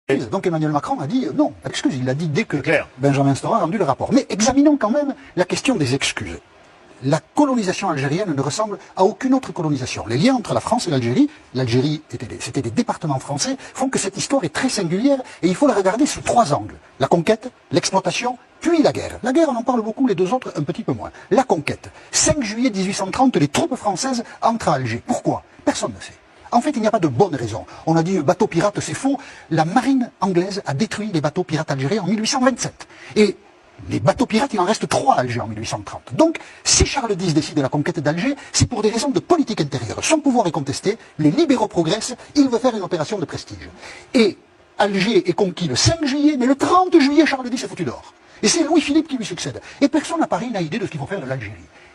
Donc Emmanuel Macron a dit non, excuse, il l'a dit dès que Benjamin Stora a rendu le rapport. Mais examinons quand même la question des excuses. La colonisation algérienne ne ressemble à aucune autre colonisation. Les liens entre la France et l'Algérie, c'était des départements français, font que cette histoire est très singulière et il faut la regarder sous trois angles. La conquête, l'exploitation, puis la guerre. La guerre, on en parle beaucoup, les deux autres un petit peu moins. La conquête. 5 juillet 1830, les troupes françaises entrent à Alger. Pourquoi? Personne ne sait. En fait, il n'y a pas de bonne raison. On a dit bateau pirate, c'est faux. La marine anglaise a détruit les bateaux pirates algériens en 1827. Et les bateaux pirates, il en reste 3 à Alger en 1830. Donc, si Charles X décide de la conquête d'Alger, c'est pour des raisons de politique intérieure. Son pouvoir est contesté, les libéraux progressent, il veut faire une opération de prestige. Et Alger est conquis le 5 juillet, mais le 30 juillet, Charles X est foutu dehors. Et c'est Louis-Philippe qui lui succède. Et personne à Paris n'a idée de ce qu'il faut faire de l'Algérie.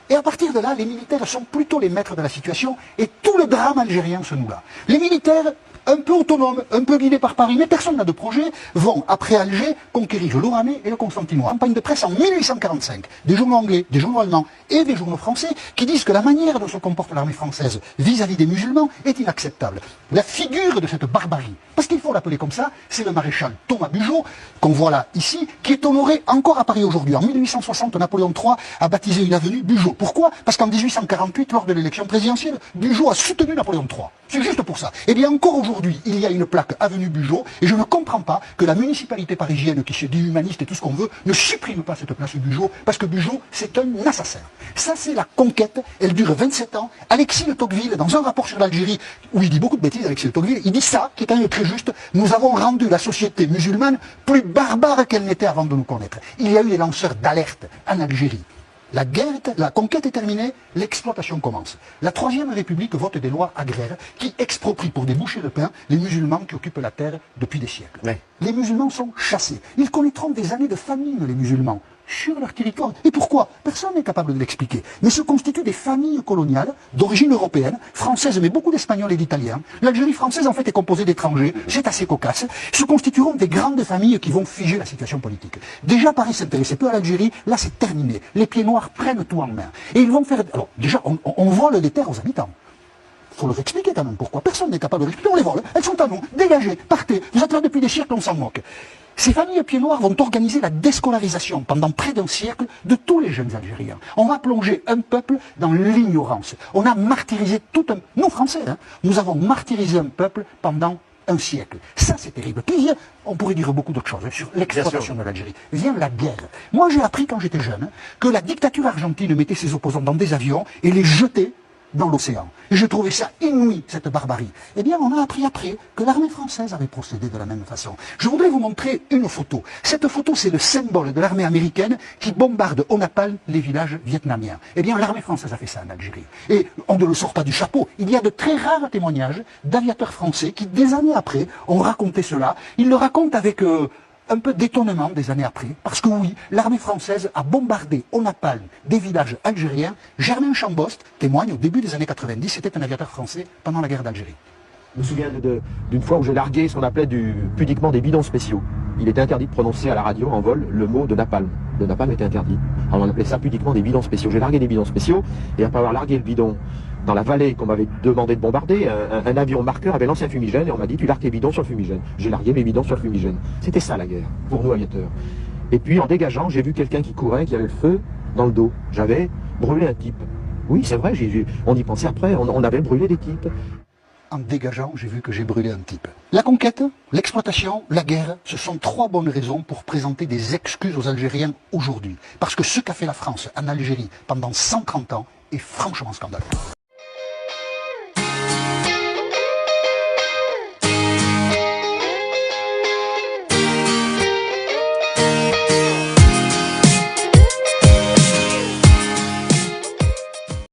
Et à partir de là, les militaires sont plutôt les maîtres de la situation et tout le drame algérien se noue là. Les militaires, un peu autonomes, un peu guidés par Paris, mais personne n'a de projet, vont, après Alger, conquérir le Lorraine et le Constantinois. Campagne de presse en 1845, des journaux anglais, des journaux allemands et des journaux français qui disent que la manière dont se comporte l'armée française vis-à-vis des musulmans est inacceptable. La figure de cette barbarie, parce qu'il faut l'appeler comme ça, c'est le maréchal Thomas Bugeaud, qu'on voit là, ici, qui est honoré encore à Paris aujourd'hui. En 1860, Napoléon III a baptisé une avenue Bugeaud. Pourquoi? Parce qu'en 1848, lors de l'élection présidentielle, Bugeaud a soutenu Napoléon III. C'est juste pour ça. Eh bien, encore aujourd'hui, il y a une plaque avenue Bugeaud, et je ne comprends pas que la municipalité parisienne, qui se dit humaniste et tout ce qu'on veut, ne supprime pas cette place Bugeaud, parce que Bugeaud, c'est un assassin. Ça, c'est la conquête. Elle dure 27 ans. Alexis de Tocqueville, dans un rapport sur l'Algérie, où il dit beaucoup de bêtises, Alexis de Tocqueville, il dit ça, qui est quand même très juste. Nous avons rendu la société musulmane plus barbare qu'elle n'était avant de nous connaître. Il y a eu des lanceurs d'alerte en Algérie. La conquête est terminée, l'exploitation commence. La Troisième République vote des lois agraires qui exproprient pour des bouchées de pain les musulmans qui occupent la terre depuis des siècles. Ouais. Les musulmans sont chassés. Ils connaîtront des années de famine, les musulmans, sur leur territoire. Et pourquoi? Personne n'est capable de l'expliquer. Mais se constituent des familles coloniales d'origine européenne, française, mais beaucoup d'Espagnols et d'Italiens. L'Algérie française, en fait, est composée d'étrangers. C'est assez cocasse. Se constitueront des grandes familles qui vont figer la situation politique. Déjà, Paris s'intéressait peu à l'Algérie. Là, c'est terminé. Les pieds noirs prennent tout en main. Et ils vont faire... Alors, déjà, on vole des terres aux habitants. Il faut leur expliquer quand même pourquoi. Personne n'est capable de l'expliquer. On les vole. Elles sont à nous. Dégagez. Partez. Vous êtes là depuis des siècles, on s'en moque. Ces familles pieds noirs vont organiser la déscolarisation pendant près d'un siècle de tous les jeunes Algériens. On va plonger un peuple dans l'ignorance. On a martyrisé tout un... Nous, Français, hein, nous avons martyrisé un peuple pendant un siècle. Ça, c'est terrible. Puis vient, on pourrait dire beaucoup d'autres choses sur l'exploitation de l'Algérie. Vient la guerre. Moi, j'ai appris quand j'étais jeune que la dictature argentine mettait ses opposants dans des avions et les jetait dans l'océan. Et je trouvais ça inouï, cette barbarie. Eh bien, on a appris après que l'armée française avait procédé de la même façon. Je voudrais vous montrer une photo. Cette photo, c'est le symbole de l'armée américaine qui bombarde au napalm les villages vietnamiens. Eh bien, l'armée française a fait ça en Algérie. Et on ne le sort pas du chapeau. Il y a de très rares témoignages d'aviateurs français qui, des années après, ont raconté cela. Ils le racontent avec... un peu d'étonnement des années après, parce que oui, l'armée française a bombardé au napalm des villages algériens. Germain Chambost témoigne au début des années 90, c'était un aviateur français pendant la guerre d'Algérie. Je me souviens d'une fois où j'ai largué ce qu'on appelait pudiquement des bidons spéciaux. Il était interdit de prononcer à la radio en vol le mot de napalm. Le napalm était interdit. Alors on appelait ça pudiquement des bidons spéciaux. J'ai largué des bidons spéciaux et après avoir largué le bidon dans la vallée qu'on m'avait demandé de bombarder, un avion marqueur avait lancé un fumigène et on m'a dit tu largues tes bidons sur le fumigène. J'ai largué mes bidons sur le fumigène. C'était ça la guerre, pour nous aviateurs. Et puis en dégageant, j'ai vu quelqu'un qui courait, qui avait le feu dans le dos. J'avais brûlé un type. Oui, c'est vrai, on y pensait après, on avait brûlé des types. En dégageant, j'ai vu que j'ai brûlé un type. La conquête, l'exploitation, la guerre, ce sont 3 bonnes raisons pour présenter des excuses aux Algériens aujourd'hui. Parce que ce qu'a fait la France en Algérie pendant 130 ans est franchement scandaleux.